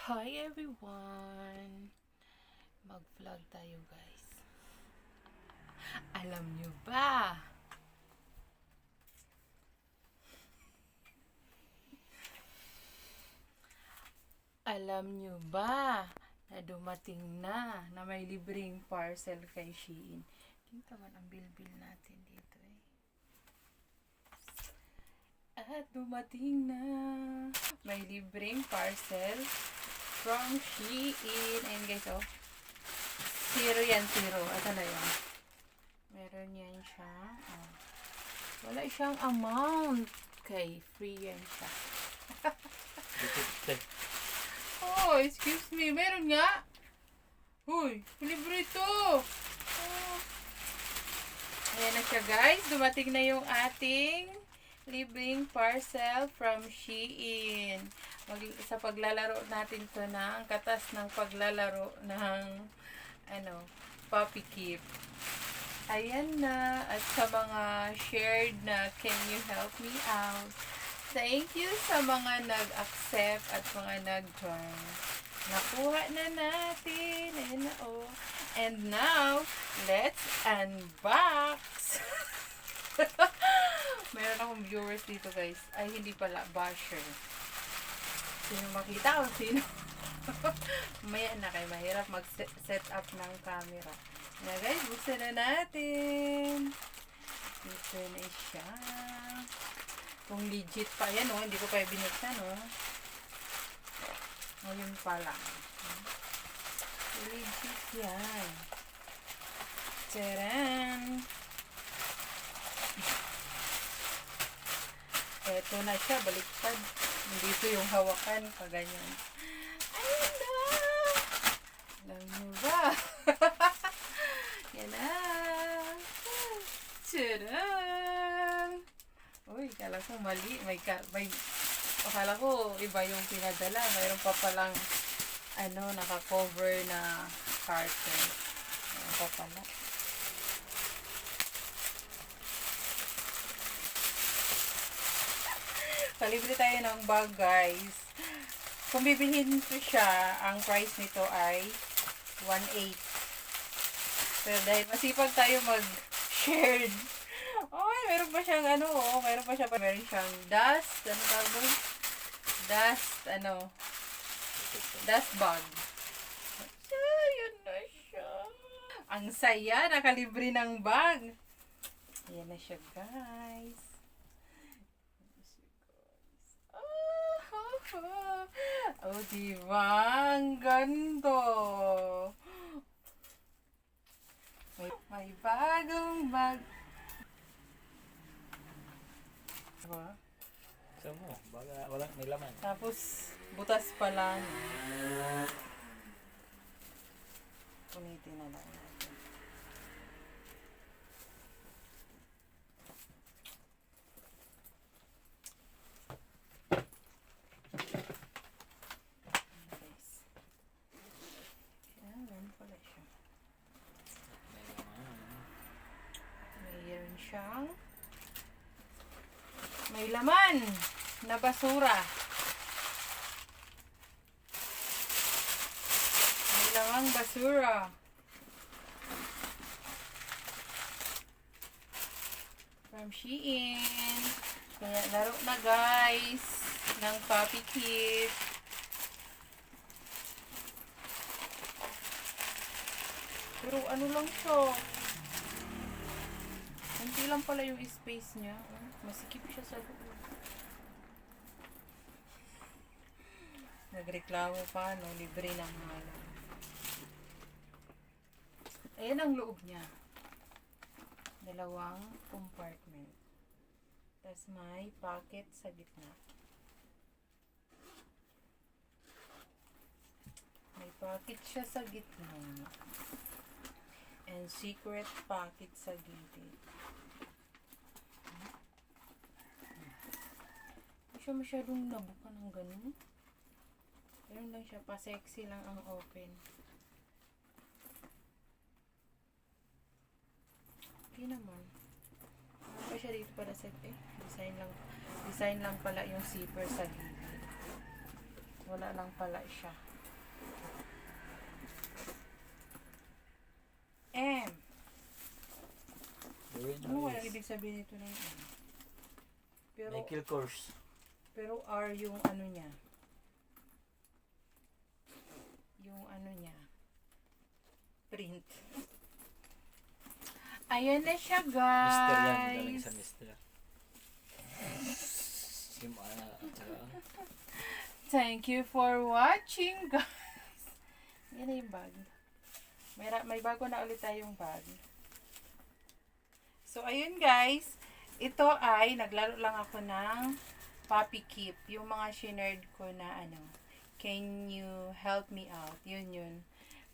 Hi everyone! Mag-vlog tayo guys. Alam nyo ba? Alam nyo ba na dumating na may libreng parcel kay Shein? Tingnan man ang bill natin dito eh. At dumating na may libreng parcel from Shein. Ayun guys, oh. Zero yan, zero. Ito na yan. Meron yan siya. Oh. Wala siyang amount. Okay, free yan siya. Oh, excuse me. Meron nga. Uy, libre ito. Oh. Ayan na siya guys. Dumating na yung ating libreng parcel from Shein. Sa paglalaro natin to ng katas ng paglalaro ng Puppy Keep. Ayan na. At sa mga shared na can you help me out? Thank you sa mga nag-accept at mga nag-join. Nakuha na natin. Ayan na oh. And now, let's unbox. Meron akong viewers dito guys. Ay, hindi pala. Basher. Sino makita o sino? Maya na kayo. Mahirap mag-set up ng camera. Na guys, buksan na natin. Dito na siya. Kung legit pa yan, oh. Hindi ko pa binuksan, oh. Ngayon pa lang. Legit yan. Tcharan! Eto na siya, baliktad. Dito yung hawakan, kaganyan. Ayun na! Alam nyo ba? Yan na! Tcharan! Uy, kala ko mali. Akala ko iba yung pinadala. Mayroon pa palang naka-cover na carton. Mayroon pa pala. Kalibre tayo ng bag guys. Kung bibilhin ko siya, ang price nito ay 1.8. Pero dahil masipag tayo mag-shared. Ay, meron pa siyang meron siyang dust, dust bag. Yun na siya. Ang saya, nakalibre ng bag. Ayan na siya guys. Oh, diba? Ang ganda. May bagong bag. Diba? Saan mo? Baga walang may laman. Tapos, butas pa lang. Punitin na lang natin. May laman na basura. May lamang basura. From Shein. Kaya laro na guys ng Puppy Keep. Pero ano lang siya. Kunti lang pala yung space niya. Masikip siya sa loob. Nagreklamo pa, no? Libre ng mga. Ayan ang loob niya. Dalawang compartment. Tapos may pocket sa gitna. May pocket siya sa gitna. And secret pocket sa gilid. Siya masyadong nabuka ng ganun. Meron lang siya, pa-sexy lang ang open. Okay naman. Ano pa siya dito para set design lang pala yung zipper sa gilid. Wala lang pala siya. M. Gawin Ano mo kaya is. ibig sabihin nito ng M? Pero, Michael Kors. pero R yung ano niya. Yung ano niya. Print. Ayan na siya, Mister yan. Galing guys. sa Mister. Yung tsaka, Thank you for watching, guys. Yan na yung bag. May bago na ulit tayong bag. So, ayun guys. Ito ay, naglaro lang ako ng Puppy Keep. Yung mga shinerd ko na ano, can you help me out? Yun.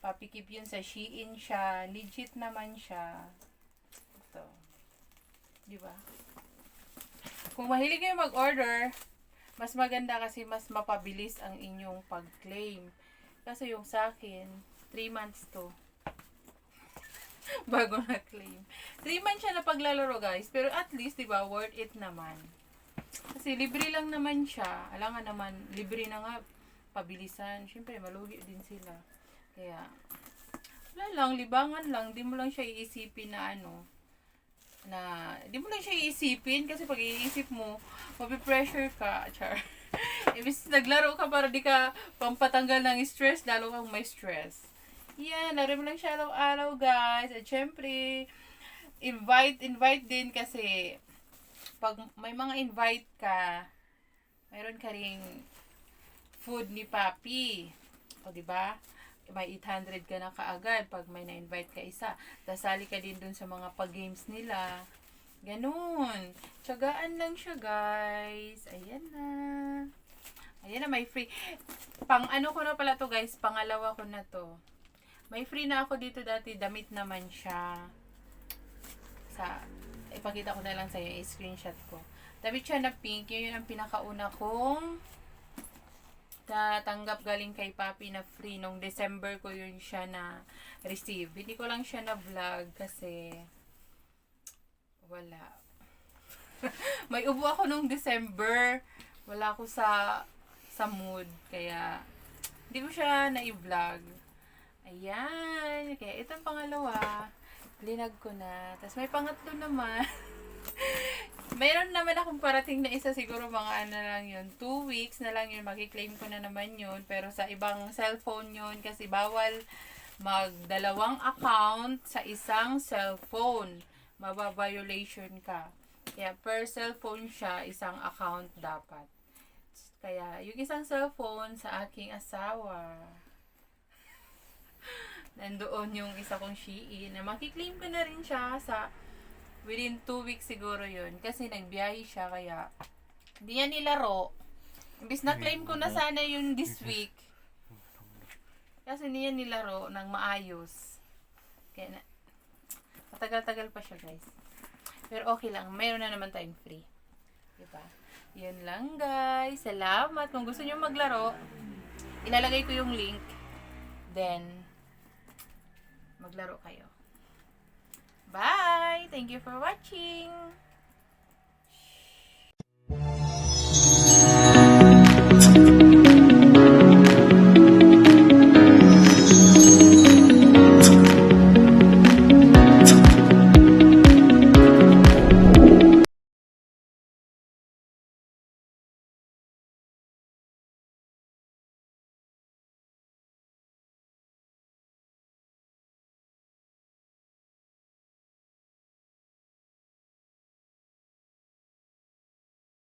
Puppy Keep yun sa Shein siya. Legit naman siya. Ito. Diba? Kung mahilig kayo mag-order, mas maganda kasi mas mapabilis ang inyong pag-claim. Kasi yung sa akin, 3 months to. Bago na-claim. 3 months siya na paglalaro, guys. Pero at least, diba, worth it naman. Kasi libre lang naman siya. Alam nga naman, libre na nga, pabilisan. Siyempre, malugi din sila. Kaya, wala lang, libangan lang. Di mo lang siya iisipin na ano, di mo lang siya iisipin kasi pag iisip mo, mapipressure ka, char. Ibig naglaro ka para di ka pampatanggal ng stress, lalo kang may stress. Yan, laro mo lang siya araw-araw, guys. At syempre, invite din kasi pag may mga invite ka, mayroon ka ring food ni Papi. O, diba? May 800 ka na kaagad pag may na-invite ka isa. Dasali ka din dun sa mga pag-games nila. Ganun. Tiyagaan lang siya, guys. Ayan na. Ayan na, may free. Pang ano ko na pala to, guys. Pangalawa ko na to. May free na ako dito dati. Damit naman siya. Ipakita ko na lang sa'yo. I-screenshot ko. Damit siya na pink. Yun ang pinakauna kong tanggap galing kay Papi na free. Nung December ko yun siya na receive. Hindi ko lang siya na vlog kasi wala. May ubo ako nung December. Wala ako sa mood. Kaya hindi ko siya na-i-vlog. Ayan. Kaya itong pangalawa, linag ko na. Tapos may pangatlo naman. Mayroon naman akong parating na isa, siguro mga ano lang yun, 2 weeks na lang yun, mag-claim ko na naman yun, pero sa ibang cellphone yun, kasi bawal magdalawang account sa isang cellphone, mababiolation ka. Kaya per cellphone siya, isang account dapat. Kaya yung isang cellphone sa aking asawa, nandoon yung isa kong Shein, na makiklaim ko na rin siya sa within 2 weeks siguro yun. Kasi nagbiyahe siya, kaya hindi niya nilaro. Imbis na claim ko na sana yun this week. Kasi hindi niya nilaro ng maayos. Kaya matagal-tagal pa siya, guys. Pero okay lang. Mayroon na naman tayong free. Diba? Yun lang, guys. Salamat. Kung gusto niyo maglaro, ilalagay ko yung link. Then, maglaro kayo. Bye! Thank you for watching!